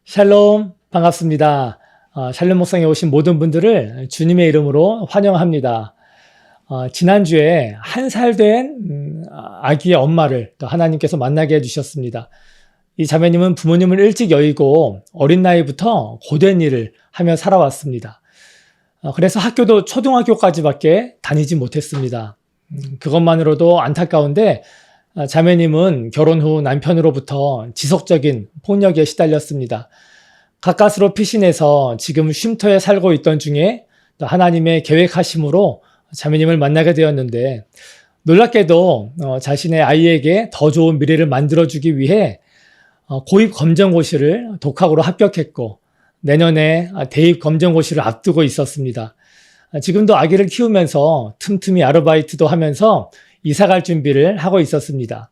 샬롬, 반갑습니다. 샬롬 목상에 오신 모든 분들을 주님의 이름으로 환영합니다. 지난주에 1살 된 아기의 엄마를 또 하나님께서 만나게 해주셨습니다. 이 자매님은 부모님을 일찍 여의고 어린 나이부터 고된 일을 하며 살아왔습니다. 그래서 학교도 초등학교까지밖에 다니지 못했습니다. 그것만으로도 안타까운데 자매님은 결혼 후 남편으로부터 지속적인 폭력에 시달렸습니다. 가까스로 피신해서 지금 쉼터에 살고 있던 중에 하나님의 계획하심으로 자매님을 만나게 되었는데, 놀랍게도 자신의 아이에게 더 좋은 미래를 만들어주기 위해 고입 검정고시를 독학으로 합격했고, 내년에 대입 검정고시를 앞두고 있었습니다. 지금도 아기를 키우면서 틈틈이 아르바이트도 하면서 이사갈 준비를 하고 있었습니다.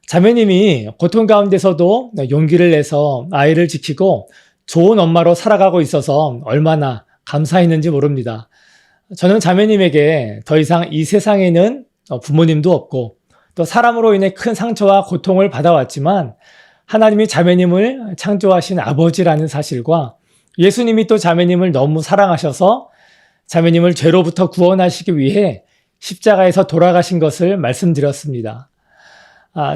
자매님이 고통 가운데서도 용기를 내서 아이를 지키고 좋은 엄마로 살아가고 있어서 얼마나 감사했는지 모릅니다. 저는 자매님에게 더 이상 이 세상에는 부모님도 없고 또 사람으로 인해 큰 상처와 고통을 받아왔지만, 하나님이 자매님을 창조하신 아버지라는 사실과 예수님이 또 자매님을 너무 사랑하셔서 자매님을 죄로부터 구원하시기 위해 십자가에서 돌아가신 것을 말씀드렸습니다.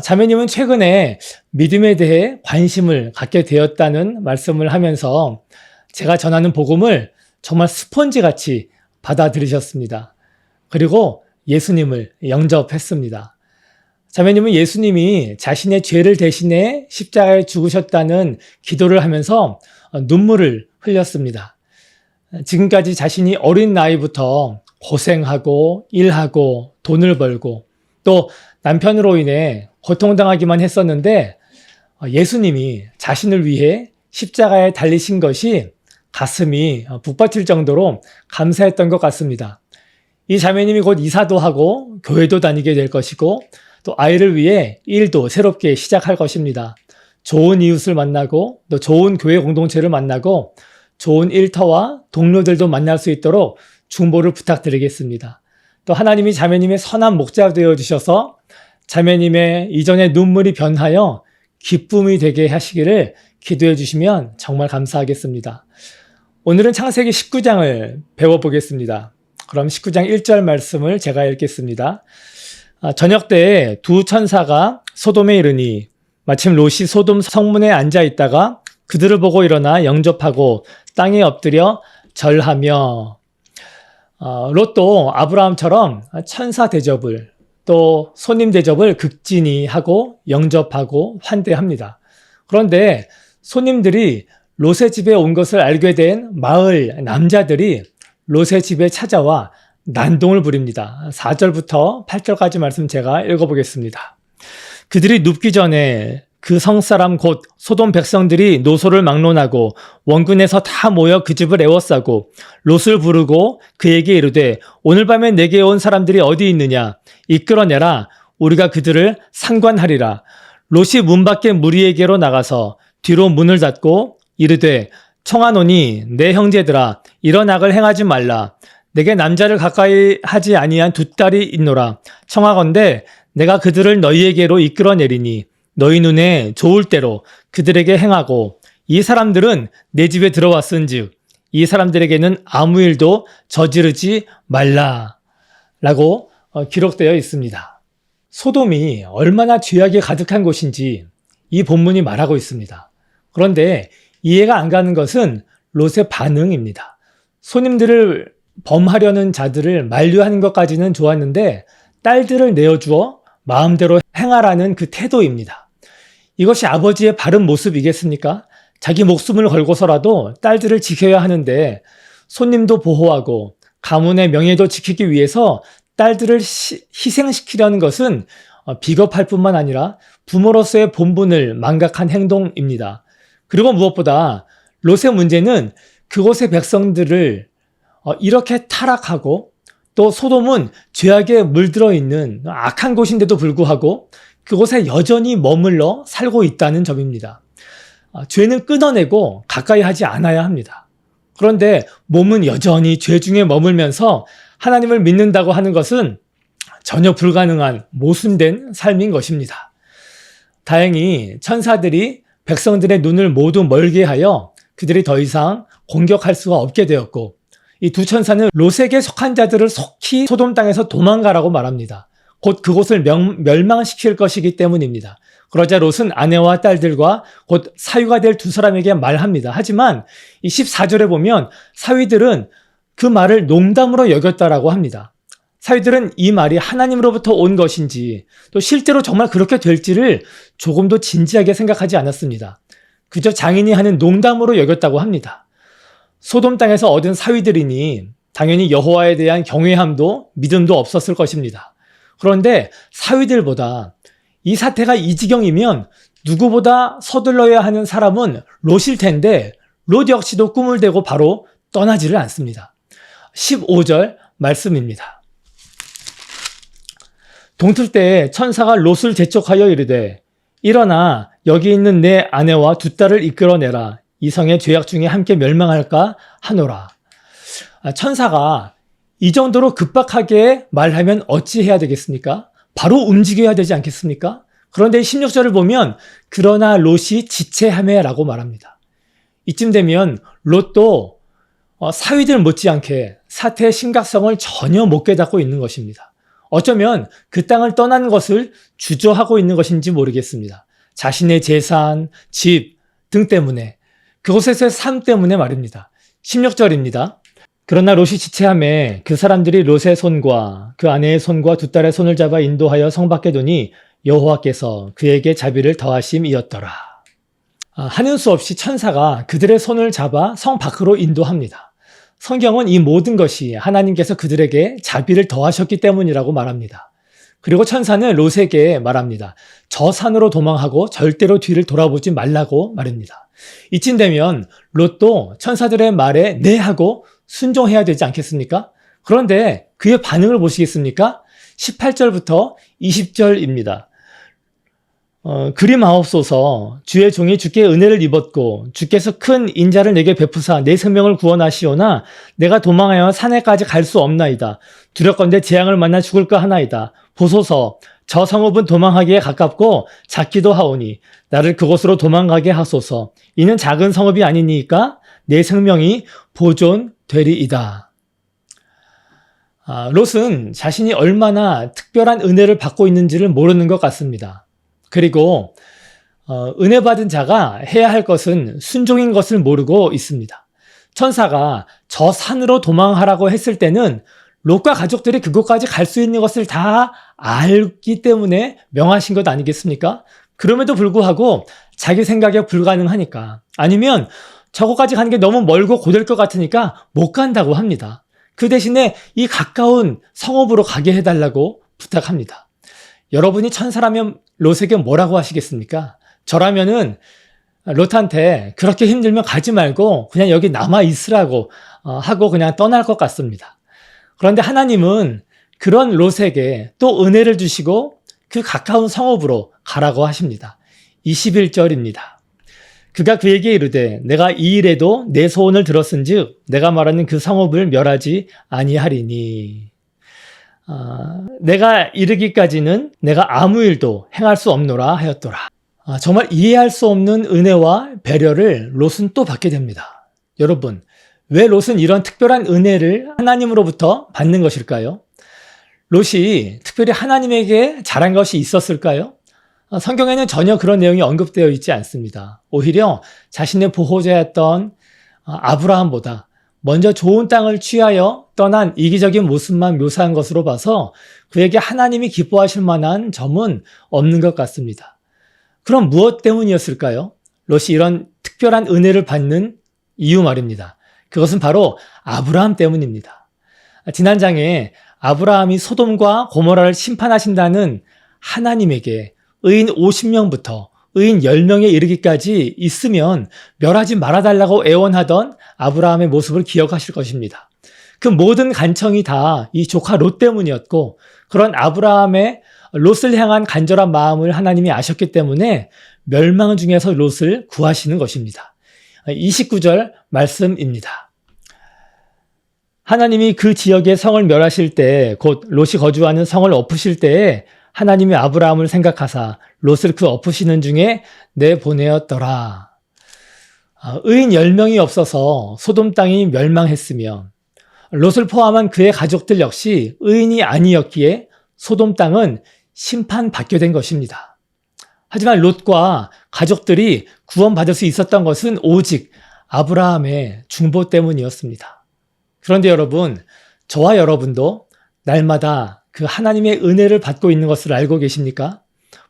자매님은 최근에 믿음에 대해 관심을 갖게 되었다는 말씀을 하면서 제가 전하는 복음을 정말 스펀지같이 받아들이셨습니다. 그리고 예수님을 영접했습니다. 자매님은 예수님이 자신의 죄를 대신해 십자가에 죽으셨다는 기도를 하면서 눈물을 흘렸습니다. 지금까지 자신이 어린 나이부터 고생하고 일하고 돈을 벌고 또 남편으로 인해 고통당하기만 했었는데, 예수님이 자신을 위해 십자가에 달리신 것이 가슴이 북받칠 정도로 감사했던 것 같습니다. 이 자매님이 곧 이사도 하고 교회도 다니게 될 것이고 또 아이를 위해 일도 새롭게 시작할 것입니다. 좋은 이웃을 만나고 또 좋은 교회 공동체를 만나고 좋은 일터와 동료들도 만날 수 있도록 중보를 부탁드리겠습니다. 또 하나님이 자매님의 선한 목자 되어주셔서 자매님의 이전의 눈물이 변하여 기쁨이 되게 하시기를 기도해 주시면 정말 감사하겠습니다. 오늘은 창세기 19장을 배워보겠습니다. 그럼 19장 1절 말씀을 제가 읽겠습니다. 저녁 때에 두 천사가 소돔에 이르니 마침 롯이 소돔 성문에 앉아 있다가 그들을 보고 일어나 영접하고 땅에 엎드려 절하며. 롯도 아브라함처럼 천사 대접을 또 손님 대접을 극진히 하고 영접하고 환대합니다. 그런데 손님들이 롯의 집에 온 것을 알게 된 마을 남자들이 롯의 집에 찾아와 난동을 부립니다. 4절부터 8절까지 말씀 제가 읽어보겠습니다. 그들이 눕기 전에 그 성사람 곧 소돔 백성들이 노소를 막론하고 원군에서 다 모여 그 집을 에워싸고 롯을 부르고 그에게 이르되 오늘 밤에 내게 온 사람들이 어디 있느냐 이끌어내라 우리가 그들을 상관하리라. 롯이 문 밖에 무리에게로 나가서 뒤로 문을 닫고 이르되 청하노니 내 형제들아 이런 악을 행하지 말라. 내게 남자를 가까이 하지 아니한 두 딸이 있노라. 청하건대 내가 그들을 너희에게로 이끌어내리니 너희 눈에 좋을 대로 그들에게 행하고 이 사람들은 내 집에 들어왔은즉 이 사람들에게는 아무 일도 저지르지 말라 라고 기록되어 있습니다. 소돔이 얼마나 죄악이 가득한 곳인지 이 본문이 말하고 있습니다. 그런데 이해가 안 가는 것은 롯의 반응입니다. 손님들을 범하려는 자들을 만류하는 것까지는 좋았는데 딸들을 내어주어 마음대로 행하라는 그 태도입니다. 이것이 아버지의 바른 모습이겠습니까? 자기 목숨을 걸고서라도 딸들을 지켜야 하는데 손님도 보호하고 가문의 명예도 지키기 위해서 딸들을 희생시키려는 것은 비겁할 뿐만 아니라 부모로서의 본분을 망각한 행동입니다. 그리고 무엇보다 롯의 문제는 그곳의 백성들을 이렇게 타락하고 또 소돔은 죄악에 물들어 있는 악한 곳인데도 불구하고 그곳에 여전히 머물러 살고 있다는 점입니다. 죄는 끊어내고 가까이 하지 않아야 합니다. 그런데 몸은 여전히 죄 중에 머물면서 하나님을 믿는다고 하는 것은 전혀 불가능한 모순된 삶인 것입니다. 다행히 천사들이 백성들의 눈을 모두 멀게 하여 그들이 더 이상 공격할 수가 없게 되었고, 이 두 천사는 롯에게 속한 자들을 속히 소돔 땅에서 도망가라고 말합니다. 곧 그곳을 멸망시킬 것이기 때문입니다. 그러자 롯은 아내와 딸들과 곧 사위가 될 두 사람에게 말합니다. 하지만 이 14절에 보면 사위들은 그 말을 농담으로 여겼다라고 합니다. 사위들은 이 말이 하나님으로부터 온 것인지 또 실제로 정말 그렇게 될지를 조금도 진지하게 생각하지 않았습니다. 그저 장인이 하는 농담으로 여겼다고 합니다. 소돔 땅에서 얻은 사위들이니 당연히 여호와에 대한 경외함도 믿음도 없었을 것입니다. 그런데 사위들보다 이 사태가 이 지경이면 누구보다 서둘러야 하는 사람은 롯일 텐데 롯 역시도 꿈을 대고 바로 떠나지를 않습니다. 15절 말씀입니다. 동틀 때에 천사가 롯을 재촉하여 이르되 일어나 여기 있는 내 아내와 두 딸을 이끌어내라. 이 성의 죄악 중에 함께 멸망할까 하노라. 천사가 이 정도로 급박하게 말하면 어찌해야 되겠습니까? 바로 움직여야 되지 않겠습니까? 그런데 16절을 보면 그러나 롯이 지체하매라고 말합니다. 이쯤 되면 롯도 사위들 못지않게 사태의 심각성을 전혀 못 깨닫고 있는 것입니다. 어쩌면 그 땅을 떠난 것을 주저하고 있는 것인지 모르겠습니다. 자신의 재산, 집 등 때문에, 그곳에서의 삶 때문에 말입니다. 16절입니다. 그러나 롯이 지체하매 그 사람들이 롯의 손과 그 아내의 손과 두 딸의 손을 잡아 인도하여 성 밖에 두니 여호와께서 그에게 자비를 더하심이었더라. 하는 수 없이 천사가 그들의 손을 잡아 성 밖으로 인도합니다. 성경은 이 모든 것이 하나님께서 그들에게 자비를 더하셨기 때문이라고 말합니다. 그리고 천사는 롯에게 말합니다. 저 산으로 도망하고 절대로 뒤를 돌아보지 말라고 말합니다. 이쯤 되면 롯도 천사들의 말에 네 하고 순종해야 되지 않겠습니까? 그런데 그의 반응을 보시겠습니까? 18절부터 20절입니다. 그림하옵소서. 주의 종이 주께 은혜를 입었고 주께서 큰 인자를 내게 베푸사 내 생명을 구원하시오나 내가 도망하여 산에까지 갈 수 없나이다. 두렵건대 재앙을 만나 죽을까 하나이다. 보소서. 저 성읍은 도망하기에 가깝고 작기도 하오니 나를 그곳으로 도망가게 하소서. 이는 작은 성읍이 아니니까 내 생명이 보존되리이다. 롯은 자신이 얼마나 특별한 은혜를 받고 있는지를 모르는 것 같습니다. 그리고 은혜 받은 자가 해야 할 것은 순종인 것을 모르고 있습니다. 천사가 저 산으로 도망하라고 했을 때는 롯과 가족들이 그곳까지 갈 수 있는 것을 다 알기 때문에 명하신 것 아니겠습니까? 그럼에도 불구하고 자기 생각에 불가능하니까, 아니면 저곳까지 가는 게 너무 멀고 고될 것 같으니까 못 간다고 합니다. 그 대신에 이 가까운 성읍으로 가게 해달라고 부탁합니다. 여러분이 천사라면 롯에게 뭐라고 하시겠습니까? 저라면은 롯한테 그렇게 힘들면 가지 말고 그냥 여기 남아 있으라고 하고 그냥 떠날 것 같습니다. 그런데 하나님은 그런 롯에게 또 은혜를 주시고 그 가까운 성읍으로 가라고 하십니다. 21절입니다. 그가 그에게 이르되 내가 이 일에도 내 소원을 들었은즉 내가 말하는 그 성읍을 멸하지 아니하리니. 내가 이르기까지는 내가 아무 일도 행할 수 없노라 하였더라. 정말 이해할 수 없는 은혜와 배려를 롯은 또 받게 됩니다. 여러분, 왜 롯은 이런 특별한 은혜를 하나님으로부터 받는 것일까요? 롯이 특별히 하나님에게 잘한 것이 있었을까요? 성경에는 전혀 그런 내용이 언급되어 있지 않습니다. 오히려 자신의 보호자였던 아브라함보다 먼저 좋은 땅을 취하여 떠난 이기적인 모습만 묘사한 것으로 봐서 그에게 하나님이 기뻐하실 만한 점은 없는 것 같습니다. 그럼 무엇 때문이었을까요? 롯이 이런 특별한 은혜를 받는 이유 말입니다. 그것은 바로 아브라함 때문입니다. 지난 장에 아브라함이 소돔과 고모라를 심판하신다는 하나님에게 의인 50명부터 의인 10명에 이르기까지 있으면 멸하지 말아달라고 애원하던 아브라함의 모습을 기억하실 것입니다. 그 모든 간청이 다 이 조카 롯 때문이었고, 그런 아브라함의 롯을 향한 간절한 마음을 하나님이 아셨기 때문에 멸망 중에서 롯을 구하시는 것입니다. 29절 말씀입니다. 하나님이 그 지역의 성을 멸하실 때, 곧 롯이 거주하는 성을 엎으실 때에 하나님이 아브라함을 생각하사 롯을 그 엎으시는 중에 내보내었더라. 의인 10명이 없어서 소돔 땅이 멸망했으며 롯을 포함한 그의 가족들 역시 의인이 아니었기에 소돔 땅은 심판받게 된 것입니다. 하지만 롯과 가족들이 구원받을 수 있었던 것은 오직 아브라함의 중보 때문이었습니다. 그런데 여러분, 저와 여러분도 날마다 그 하나님의 은혜를 받고 있는 것을 알고 계십니까?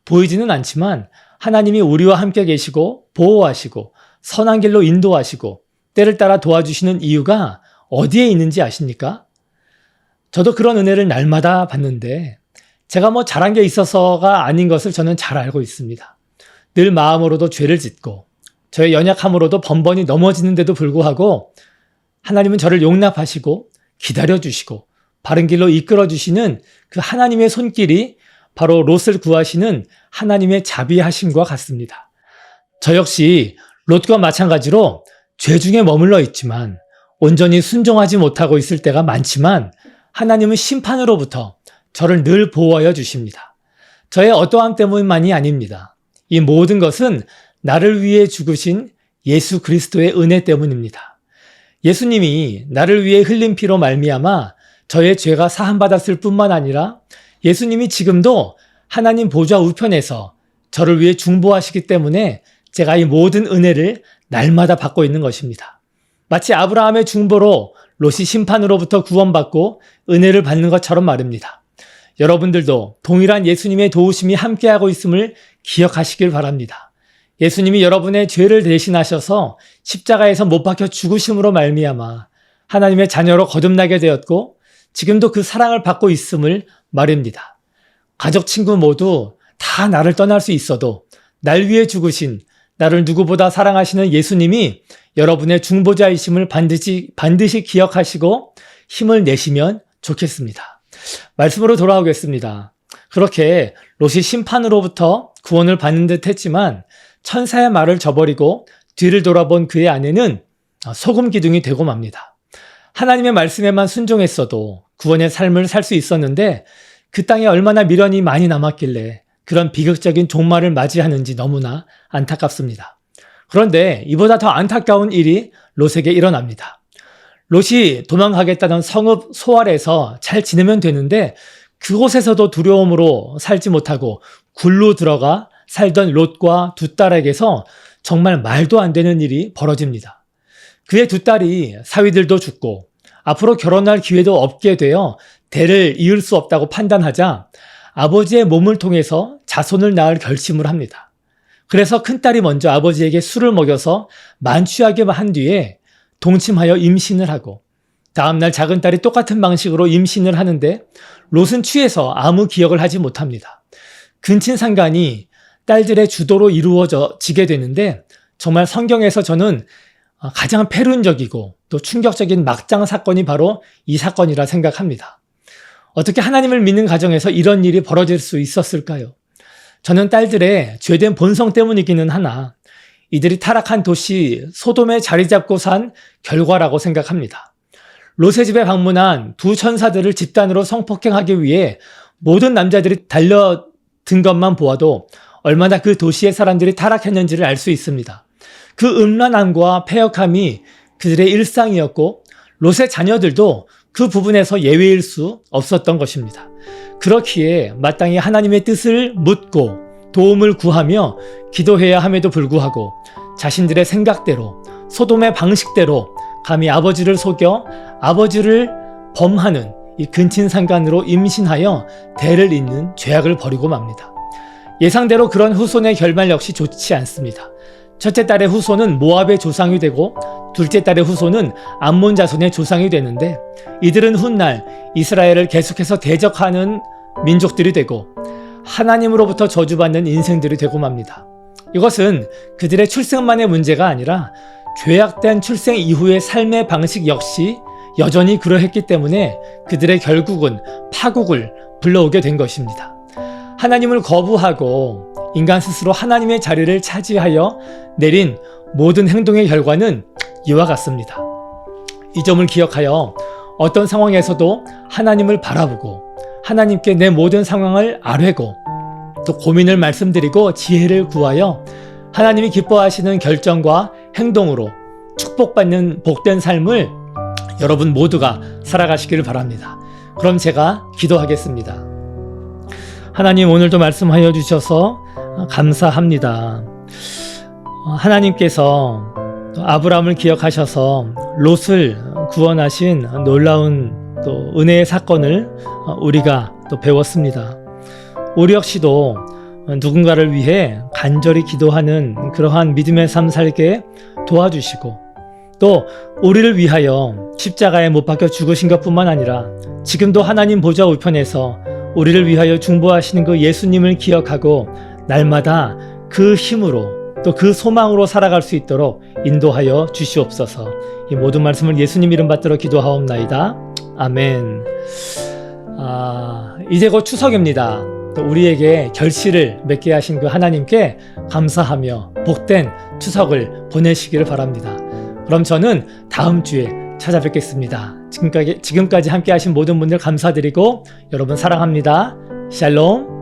보이지는 않지만 하나님이 우리와 함께 계시고 보호하시고 선한 길로 인도하시고 때를 따라 도와주시는 이유가 어디에 있는지 아십니까? 저도 그런 은혜를 날마다 받는데 제가 잘한 게 있어서가 아닌 것을 저는 잘 알고 있습니다. 늘 마음으로도 죄를 짓고 저의 연약함으로도 번번이 넘어지는데도 불구하고 하나님은 저를 용납하시고 기다려주시고 바른 길로 이끌어주시는 그 하나님의 손길이 바로 롯을 구하시는 하나님의 자비하심과 같습니다. 저 역시 롯과 마찬가지로 죄 중에 머물러 있지만 온전히 순종하지 못하고 있을 때가 많지만 하나님은 심판으로부터 저를 늘 보호하여 주십니다. 저의 어떠함 때문만이 아닙니다. 이 모든 것은 나를 위해 죽으신 예수 그리스도의 은혜 때문입니다. 예수님이 나를 위해 흘린 피로 말미암아 저의 죄가 사함받았을 뿐만 아니라 예수님이 지금도 하나님 보좌 우편에서 저를 위해 중보하시기 때문에 제가 이 모든 은혜를 날마다 받고 있는 것입니다. 마치 아브라함의 중보로 롯이 심판으로부터 구원받고 은혜를 받는 것처럼 말입니다. 여러분들도 동일한 예수님의 도우심이 함께하고 있음을 기억하시길 바랍니다. 예수님이 여러분의 죄를 대신하셔서 십자가에서 못 박혀 죽으심으로 말미암아 하나님의 자녀로 거듭나게 되었고 지금도 그 사랑을 받고 있음을 말입니다. 가족, 친구 모두 다 나를 떠날 수 있어도 날 위해 죽으신 나를 누구보다 사랑하시는 예수님이 여러분의 중보자이심을 반드시 기억하시고 힘을 내시면 좋겠습니다. 말씀으로 돌아오겠습니다. 그렇게 롯이 심판으로부터 구원을 받는 듯 했지만 천사의 말을 저버리고 뒤를 돌아본 그의 아내는 소금 기둥이 되고 맙니다. 하나님의 말씀에만 순종했어도 구원의 삶을 살 수 있었는데 그 땅에 얼마나 미련이 많이 남았길래 그런 비극적인 종말을 맞이하는지 너무나 안타깝습니다. 그런데 이보다 더 안타까운 일이 롯에게 일어납니다. 롯이 도망가겠다던 성읍 소알에서 잘 지내면 되는데 그곳에서도 두려움으로 살지 못하고 굴로 들어가 살던 롯과 두 딸에게서 정말 말도 안 되는 일이 벌어집니다. 그의 두 딸이 사위들도 죽고 앞으로 결혼할 기회도 없게 되어 대를 이을 수 없다고 판단하자 아버지의 몸을 통해서 자손을 낳을 결심을 합니다. 그래서 큰딸이 먼저 아버지에게 술을 먹여서 만취하게 한 뒤에 동침하여 임신을 하고 다음날 작은딸이 똑같은 방식으로 임신을 하는데 롯은 취해서 아무 기억을 하지 못합니다. 근친상간이 딸들의 주도로 이루어지게 되는데 정말 성경에서 저는 가장 패륜적이고 또 충격적인 막장 사건이 바로 이 사건이라 생각합니다. 어떻게 하나님을 믿는 가정에서 이런 일이 벌어질 수 있었을까요? 저는 딸들의 죄된 본성 때문이기는 하나 이들이 타락한 도시 소돔에 자리 잡고 산 결과라고 생각합니다. 롯의 집에 방문한 두 천사들을 집단으로 성폭행하기 위해 모든 남자들이 달려든 것만 보아도 얼마나 그 도시의 사람들이 타락했는지를 알 수 있습니다. 그 음란함과 패역함이 그들의 일상이었고 롯의 자녀들도 그 부분에서 예외일 수 없었던 것입니다. 그렇기에 마땅히 하나님의 뜻을 묻고 도움을 구하며 기도해야 함에도 불구하고 자신들의 생각대로 소돔의 방식대로 감히 아버지를 속여 아버지를 범하는 이 근친상간으로 임신하여 대를 잇는 죄악을 벌이고 맙니다. 예상대로 그런 후손의 결말 역시 좋지 않습니다. 첫째 딸의 후손은 모압의 조상이 되고 둘째 딸의 후손은 암몬 자손의 조상이 되는데 이들은 훗날 이스라엘을 계속해서 대적하는 민족들이 되고 하나님으로부터 저주받는 인생들이 되고 맙니다. 이것은 그들의 출생만의 문제가 아니라 죄악된 출생 이후의 삶의 방식 역시 여전히 그러했기 때문에 그들의 결국은 파국을 불러오게 된 것입니다. 하나님을 거부하고 인간 스스로 하나님의 자리를 차지하여 내린 모든 행동의 결과는 이와 같습니다. 이 점을 기억하여 어떤 상황에서도 하나님을 바라보고 하나님께 내 모든 상황을 아뢰고 또 고민을 말씀드리고 지혜를 구하여 하나님이 기뻐하시는 결정과 행동으로 축복받는 복된 삶을 여러분 모두가 살아가시기를 바랍니다. 그럼 제가 기도하겠습니다. 하나님, 오늘도 말씀하여 주셔서 감사합니다. 하나님께서 아브라함을 기억하셔서 롯을 구원하신 놀라운 또 은혜의 사건을 우리가 또 배웠습니다. 우리 역시도 누군가를 위해 간절히 기도하는 그러한 믿음의 삶 살게 도와주시고 또 우리를 위하여 십자가에 못 박혀 죽으신 것뿐만 아니라 지금도 하나님 보좌 우편에서 우리를 위하여 중보하시는 그 예수님을 기억하고 날마다 그 힘으로 또 그 소망으로 살아갈 수 있도록 인도하여 주시옵소서. 이 모든 말씀을 예수님 이름 받들어 기도하옵나이다. 아멘. 이제 곧 추석입니다. 또 우리에게 결실을 맺게 하신 그 하나님께 감사하며 복된 추석을 보내시기를 바랍니다. 그럼 저는 다음 주에 찾아뵙겠습니다. 지금까지 함께 하신 모든 분들 감사드리고 여러분 사랑합니다. 샬롬.